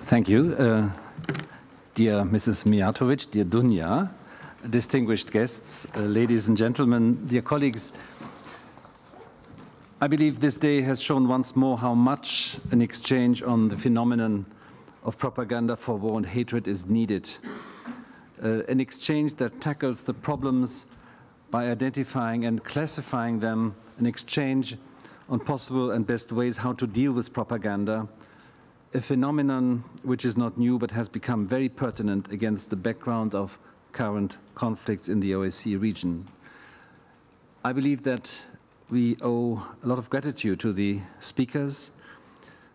Thank you. Dear Mrs. Mijatovic, dear Dunja, distinguished guests, ladies and gentlemen, dear colleagues, I believe this day has shown once more how much an exchange on the phenomenon of propaganda for war and hatred is needed. An exchange that tackles the problems by identifying and classifying them, an exchange on possible and best ways how to deal with propaganda, a phenomenon which is not new but has become very pertinent against the background of current conflicts in the OSCE region. I believe that we owe a lot of gratitude to the speakers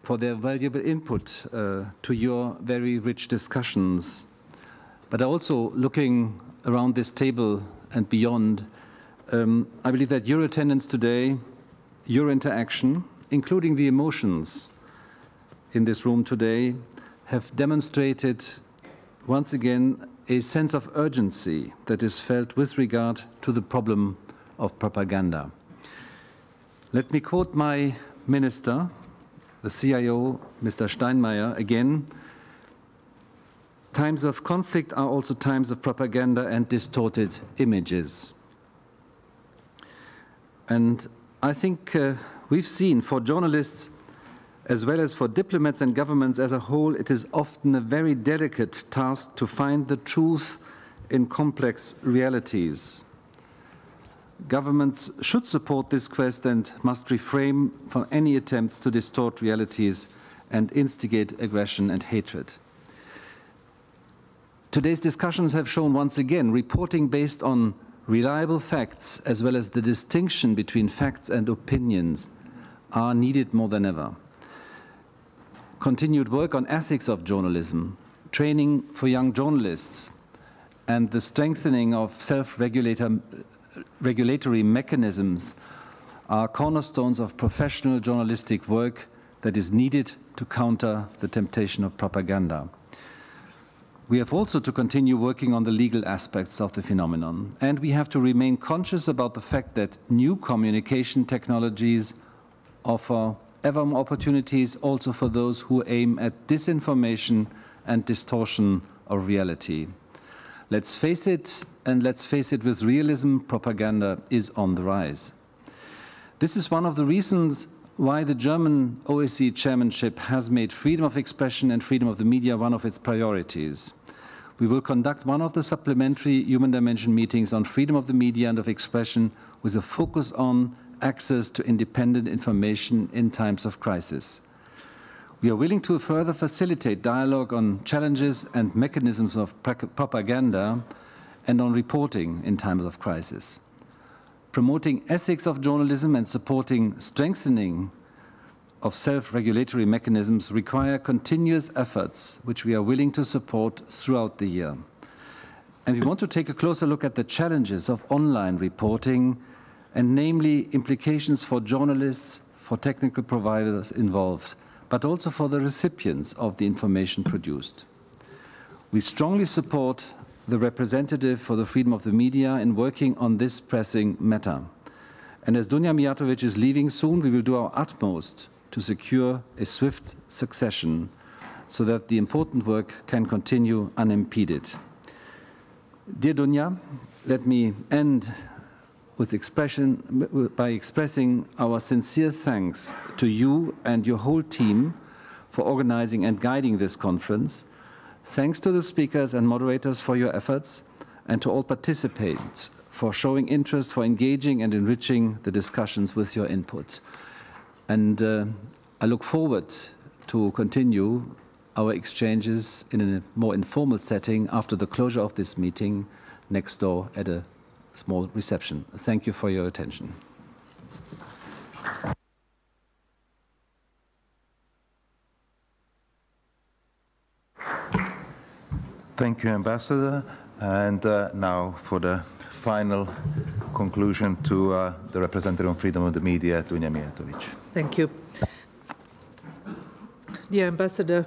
for their valuable input to your very rich discussions. But also looking around this table and beyond, I believe that your attendance today, your interaction, including the emotions in this room today, have demonstrated once again a sense of urgency that is felt with regard to the problem of propaganda. Let me quote my minister, the CIO, Mr. Steinmeier, again. Times of conflict are also times of propaganda and distorted images. And I think we've seen for journalists, as well as for diplomats and governments as a whole, it is often a very delicate task to find the truth in complex realities. Governments should support this quest and must refrain from any attempts to distort realities and instigate aggression and hatred. Today's discussions have shown once again reporting based on reliable facts as well as the distinction between facts and opinions are needed more than ever. Continued work on ethics of journalism, training for young journalists, and the strengthening of self-regulatory mechanisms are cornerstones of professional journalistic work that is needed to counter the temptation of propaganda. We have also to continue working on the legal aspects of the phenomenon, and we have to remain conscious about the fact that new communication technologies offer ever more opportunities also for those who aim at disinformation and distortion of reality. Let's face it, and let's face it with realism, propaganda is on the rise. This is one of the reasons why the German OSCE chairmanship has made freedom of expression and freedom of the media one of its priorities. We will conduct one of the supplementary human dimension meetings on freedom of the media and of expression with a focus on access to independent information in times of crisis. We are willing to further facilitate dialogue on challenges and mechanisms of propaganda and on reporting in times of crisis. Promoting ethics of journalism and supporting strengthening of self-regulatory mechanisms require continuous efforts, which we are willing to support throughout the year. And we want to take a closer look at the challenges of online reporting, and namely implications for journalists, for technical providers involved, but also for the recipients of the information produced. We strongly support the representative for the freedom of the media in working on this pressing matter. And as Dunja Mijatovic is leaving soon, we will do our utmost to secure a swift succession so that the important work can continue unimpeded. Dear Dunja, let me end with by expressing our sincere thanks to you and your whole team for organizing and guiding this conference. Thanks to the speakers and moderators for your efforts, and to all participants for showing interest, for engaging and enriching the discussions with your input. And I look forward to continue our exchanges in a more informal setting after the closure of this meeting next door at a small reception. Thank you for your attention. Thank you, Ambassador. And now for the final conclusion to the representative on freedom of the media, Dunja Mijatovic. Thank you. Dear Ambassador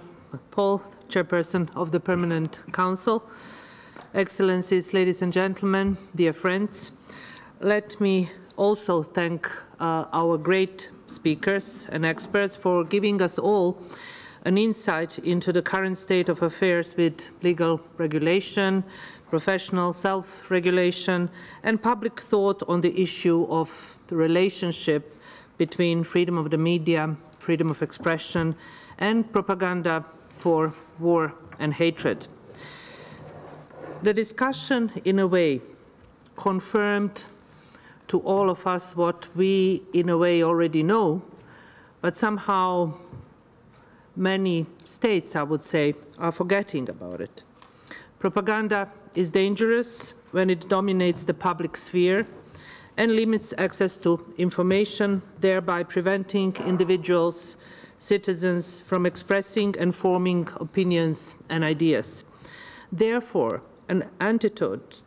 Paul, Chairperson of the Permanent Council, Excellencies, ladies and gentlemen, dear friends, let me also thank our great speakers and experts for giving us all an insight into the current state of affairs with legal regulation, professional self-regulation, and public thought on the issue of the relationship between freedom of the media, freedom of expression, and propaganda for war and hatred. The discussion, in a way, confirmed to all of us what we, in a way, already know, but somehow many states, I would say, are forgetting about it. Propaganda is dangerous when it dominates the public sphere and limits access to information, thereby preventing individuals, citizens from expressing and forming opinions and ideas. Therefore, an antidote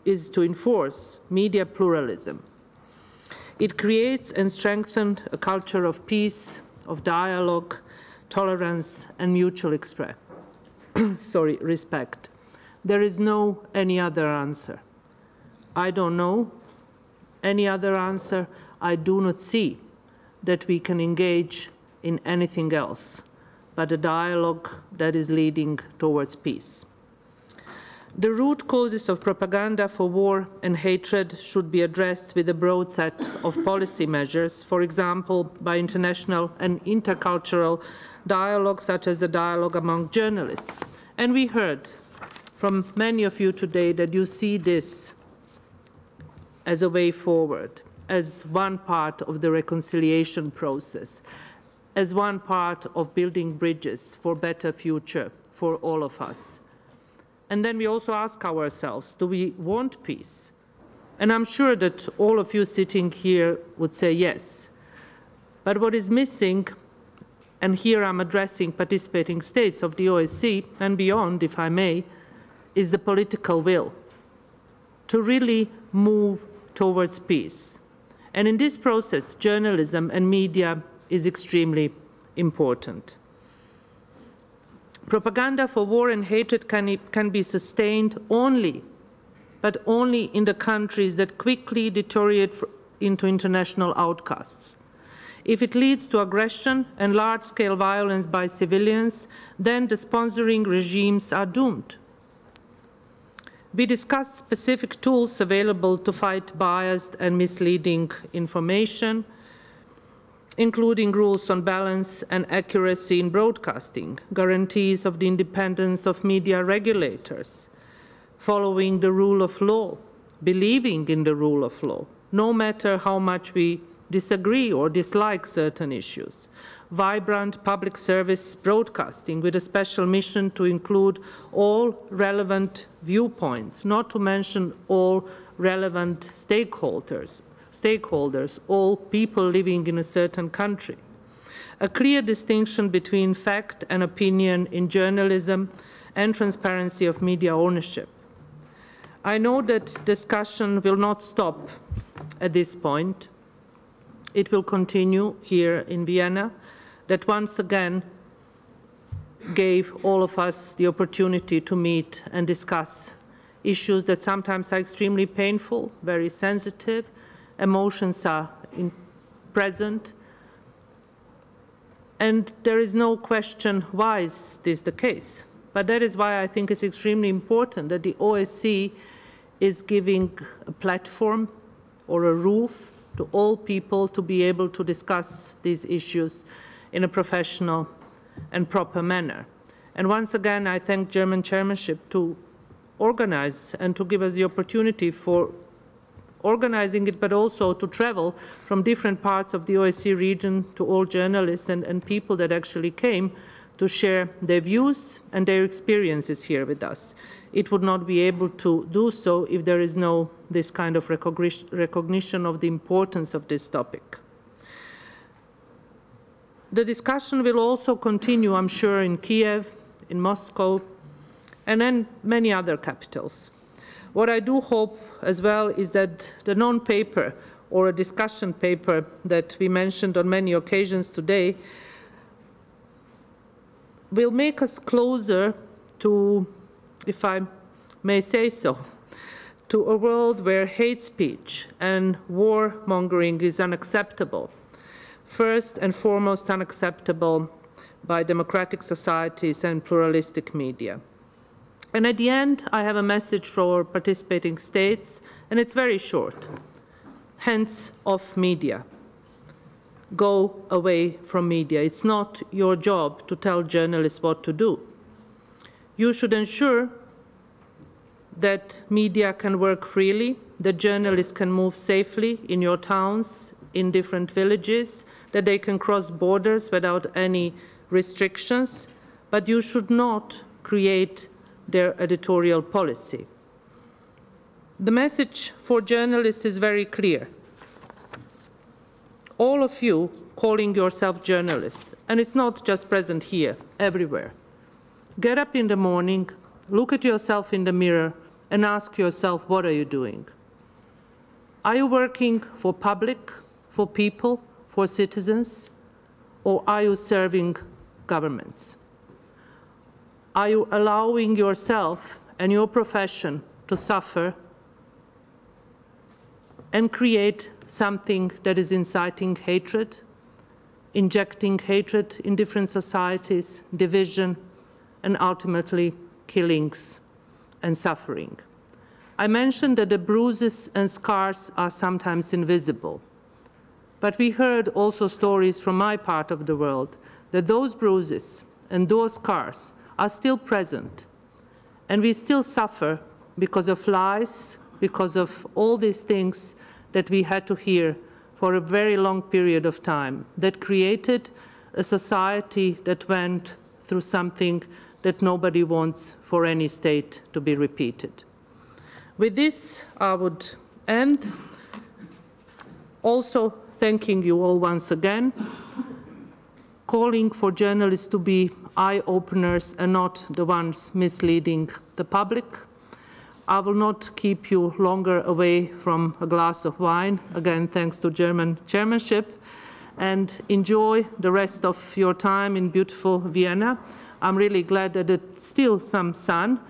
is to enforce media pluralism. It creates and strengthens a culture of peace, of dialogue, tolerance, and mutual respect. There is no any other answer. I don't know any other answer. I do not see that we can engage in anything else but a dialogue that is leading towards peace. The root causes of propaganda for war and hatred should be addressed with a broad set of policy measures, for example, by international and intercultural dialogue, such as the dialogue among journalists. And we heard from many of you today that you see this as a way forward, as one part of the reconciliation process, as one part of building bridges for a better future for all of us. And then we also ask ourselves, do we want peace? And I'm sure that all of you sitting here would say yes. But what is missing, and here I'm addressing participating states of the OSCE and beyond, if I may, is the political will to really move towards peace. And in this process, journalism and media is extremely important. Propaganda for war and hatred can be sustained only, but only in the countries that quickly deteriorate into international outcasts. If it leads to aggression and large-scale violence by civilians, then the sponsoring regimes are doomed. We discussed specific tools available to fight biased and misleading information, including rules on balance and accuracy in broadcasting, guarantees of the independence of media regulators, following the rule of law, believing in the rule of law, no matter how much we disagree or dislike certain issues, vibrant public service broadcasting with a special mission to include all relevant viewpoints, not to mention all relevant stakeholders, all people living in a certain country. A clear distinction between fact and opinion in journalism and transparency of media ownership. I know that discussion will not stop at this point. It will continue here in Vienna, that once again gave all of us the opportunity to meet and discuss issues that sometimes are extremely painful, very sensitive. Emotions are present, and there is no question why is this the case. But that is why I think it's extremely important that the OSCE is giving a platform or a roof to all people to be able to discuss these issues in a professional and proper manner. And once again, I thank German chairmanship to organize and to give us the opportunity for organizing it, but also to travel from different parts of the OSCE region to all journalists and people that actually came to share their views and their experiences here with us. It would not be able to do so if there is no this kind of recognition of the importance of this topic. The discussion will also continue, I'm sure, in Kiev, in Moscow, and in many other capitals. What I do hope as well is that the non-paper or a discussion paper that we mentioned on many occasions today will make us closer to, if I may say so, to a world where hate speech and warmongering is unacceptable. First and foremost unacceptable by democratic societies and pluralistic media. And at the end, I have a message for participating states, and it's very short. Hands off media. Go away from media. It's not your job to tell journalists what to do. You should ensure that media can work freely, that journalists can move safely in your towns, in different villages, that they can cross borders without any restrictions, but you should not create their editorial policy. The message for journalists is very clear. All of you calling yourself journalists, and it's not just present here, everywhere, get up in the morning, look at yourself in the mirror, and ask yourself, what are you doing? Are you working for public, for people, for citizens, or are you serving governments? Are you allowing yourself and your profession to suffer and create something that is inciting hatred, injecting hatred in different societies, division, and ultimately killings and suffering? I mentioned that the bruises and scars are sometimes invisible, but we heard also stories from my part of the world that those bruises and those scars are still present, and we still suffer because of lies, because of all these things that we had to hear for a very long period of time, that created a society that went through something that nobody wants for any state to be repeated. With this, I would end, also thanking you all once again, calling for journalists to be eye-openers and not the ones misleading the public. I will not keep you longer away from a glass of wine, again thanks to German chairmanship, and enjoy the rest of your time in beautiful Vienna. I'm really glad that it's still some sun,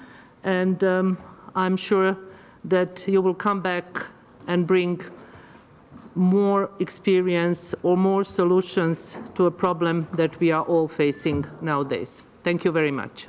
and I'm sure that you will come back and bring more experience or more solutions to a problem that we are all facing nowadays. Thank you very much.